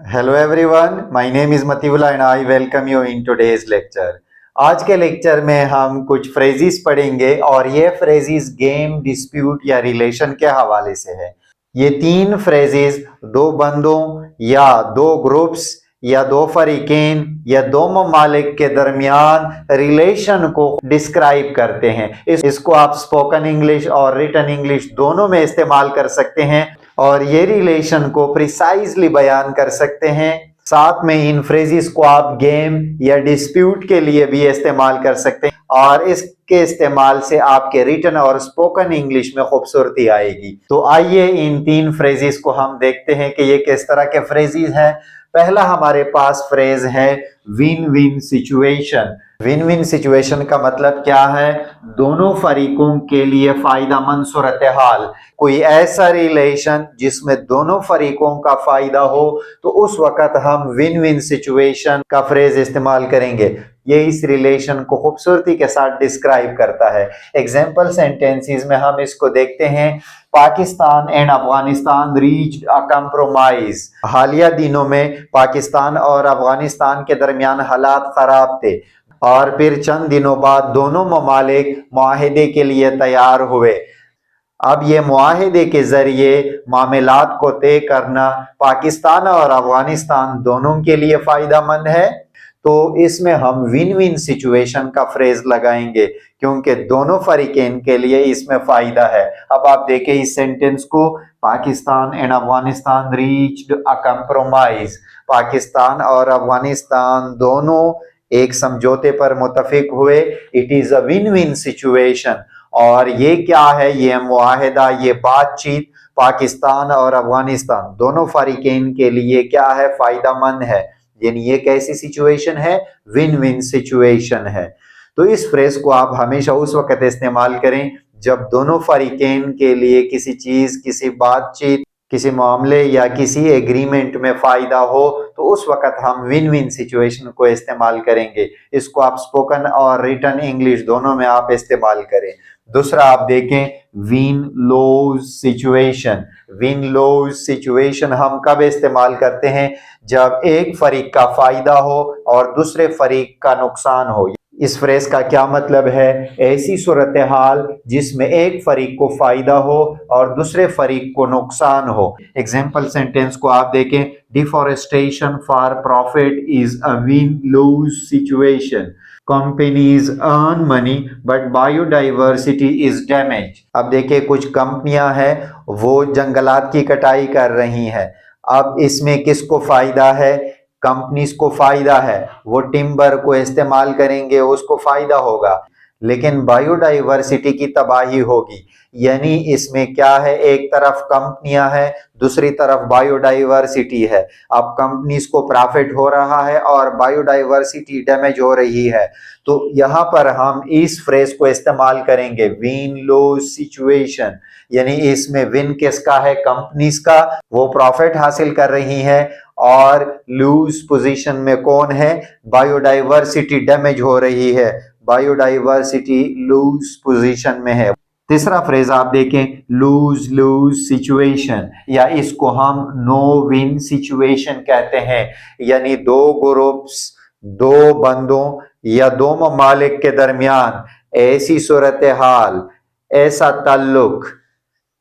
Hello everyone, my name is Matiullah and I welcome you in today's lecture. आज के lecture में हम कुछ फ्रेजेस पढ़ेंगे और ये फ्रेजेस गेम, डिस्प्यूट या रिलेशन के हवाले से है। ये तीन फ्रेजेस दो बंदों या दो ग्रुप्स या दो फरीकेन या दो ममालिक के दरमियान रिलेशन को डिस्क्राइब करते हैं। इसको आप स्पोकन इंग्लिश और रिटन इंग्लिश दोनों में इस्तेमाल कर सकते हैं और ये रिलेशन को प्रिसाइजली बयान कर सकते हैं। साथ में इन फ्रेजेस को आप गेम या डिस्प्यूट के लिए भी इस्तेमाल कर सकते हैं और इसके इस्तेमाल से आपके रिटन और स्पोकन इंग्लिश में खूबसूरती आएगी। तो आइए इन तीन फ्रेजेस को हम देखते हैं कि ये किस तरह के फ्रेजेस हैं। पहला हमारे पास फ्रेज है win win situation. Win win situation का मतलब क्या है? दोनों फरीकों के लिए फायदा मंद सूरत हाल, कोई ऐसा रिलेशन जिसमें दोनों फरीकों का फायदा हो, तो उस वक्त हम विन विन सिचुएशन का फ्रेज इस्तेमाल करेंगे। ये इस रिलेशन को खूबसूरती के साथ डिस्क्राइब करता है। एग्जाम्पल सेंटेंसेस में हम इसको देखते हैं। Pakistan and Afghanistan reached a compromise. हालिया दिनों में पाकिस्तान और अफगानिस्तान के दरमियान हालात खराब थे और फिर चंद दिनों बाद दोनों ममालिक मुआहदे के लिए तैयार हुए। अब ये मुआहदे के जरिए मामलात को तय करना पाकिस्तान और अफगानिस्तान दोनों के लिए फायदा मंद है, तो इसमें हम विन विन सिचुएशन का फ्रेज लगाएंगे क्योंकि दोनों फरीकेन के लिए इसमें फायदा है। अब आप देखें इस सेंटेंस को, Pakistan and Afghanistan reached a compromise. Pakistan और अफगानिस्तान दोनों एक समझौते पर मुत्तफिक हुए। It is a win win situation. और ये क्या है? ये मुआहदा, ये बातचीत पाकिस्तान और अफगानिस्तान दोनों फरीकेन के लिए क्या है? फायदा मंद है। यानी ये कैसी सिचुएशन है? विन विन सिचुएशन है। तो इस फ्रेज को आप हमेशा उस वक्त इस्तेमाल करें जब दोनों फरीकेन के लिए किसी चीज, किसी बातचीत, किसी मामले या किसी एग्रीमेंट में फायदा हो, तो उस वक्त हम विन विन सिचुएशन को इस्तेमाल करेंगे। इसको आप स्पोकन और रिटन इंग्लिश दोनों में आप इस्तेमाल करें। दूसरा आप देखें विन लोज सिचुएशन। विन लोज सिचुएशन हम कब इस्तेमाल करते हैं? जब एक फरीक का फायदा हो और दूसरे फरीक का नुकसान हो। इस फ्रेज का क्या मतलब है? ऐसी सूरत हाल जिसमें एक फरीक को फायदा हो और दूसरे फरीक को नुकसान हो। एग्जाम्पल सेंटेंस को आप देखें, deforestation for profit is a win loose situation. Companies earn money but biodiversity is damage. अब देखिए कुछ कंपनियां हैं वो जंगलात की कटाई कर रही हैं। अब इसमें किसको फायदा है? कंपनीज को फायदा है, वो टिम्बर को इस्तेमाल करेंगे, उसको फायदा होगा, लेकिन बायोडाइवर्सिटी की तबाही होगी। यानी इसमें क्या है? एक तरफ कंपनियां हैं, दूसरी तरफ बायोडाइवर्सिटी है। अब कंपनीज को प्रॉफिट हो रहा है और बायोडाइवर्सिटी डैमेज हो रही है। तो यहां पर हम इस फ्रेज को इस्तेमाल करेंगे विन लूज सिचुएशन। यानी इसमें विन किसका है? कंपनीज का, वो प्रॉफिट हासिल कर रही है, और लूज पोजीशन में कौन है? बायोडाइवर्सिटी डैमेज हो रही है, बायोडाइवर्सिटी लूज पोजीशन में है। तीसरा फ्रेज आप देखें, लूज लूज सिचुएशन, या इसको हम नो विन सिचुएशन कहते हैं। यानी दो ग्रुप्स, दो बंदों या दो ममालिक के दरमियान ऐसी सूरत हाल, ऐसा ताल्लुक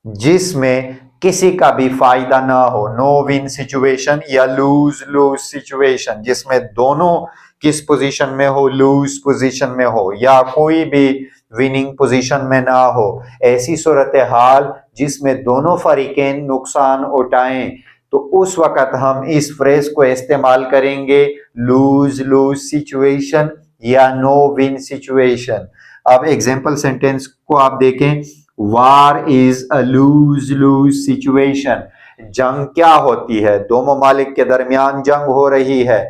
जिसमें किसी का भी फायदा ना हो। नो विन सिचुएशन या लूज लूज सिचुएशन, जिसमें दोनों किस पोजीशन में हो? लूज पोजीशन में हो, या कोई भी विनिंग पोजीशन में ना हो। ऐसी सूरत हाल जिसमें दोनों फरीकें नुकसान उठाएं, तो उस वक्त हम इस फ्रेज को इस्तेमाल करेंगे लूज लूज सिचुएशन या नो विन सिचुएशन। अब एग्जाम्पल सेंटेंस को आप देखें, war is a lose lose situation. जंग क्या होती है? दो ममालिक के दरमियान जंग हो रही है,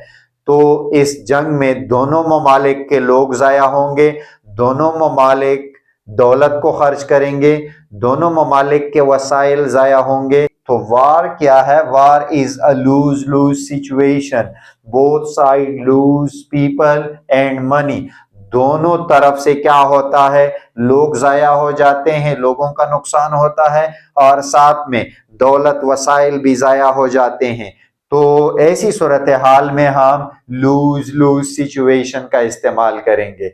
तो इस जंग में दोनों ममालिक के लोग जाया होंगे, दोनों ममालिक दौलत को खर्च करेंगे, दोनों ममालिक के वसाइल जाया होंगे। तो वार क्या है? War is a lose lose situation. Both side lose, people and money. दोनों तरफ से क्या होता है? लोग जाया हो जाते हैं, लोगों का नुकसान होता है, और साथ में दौलत वसाइल भी जाया हो जाते हैं। तो ऐसी सूरत हाल में हम लूज लूज सिचुएशन का इस्तेमाल करेंगे।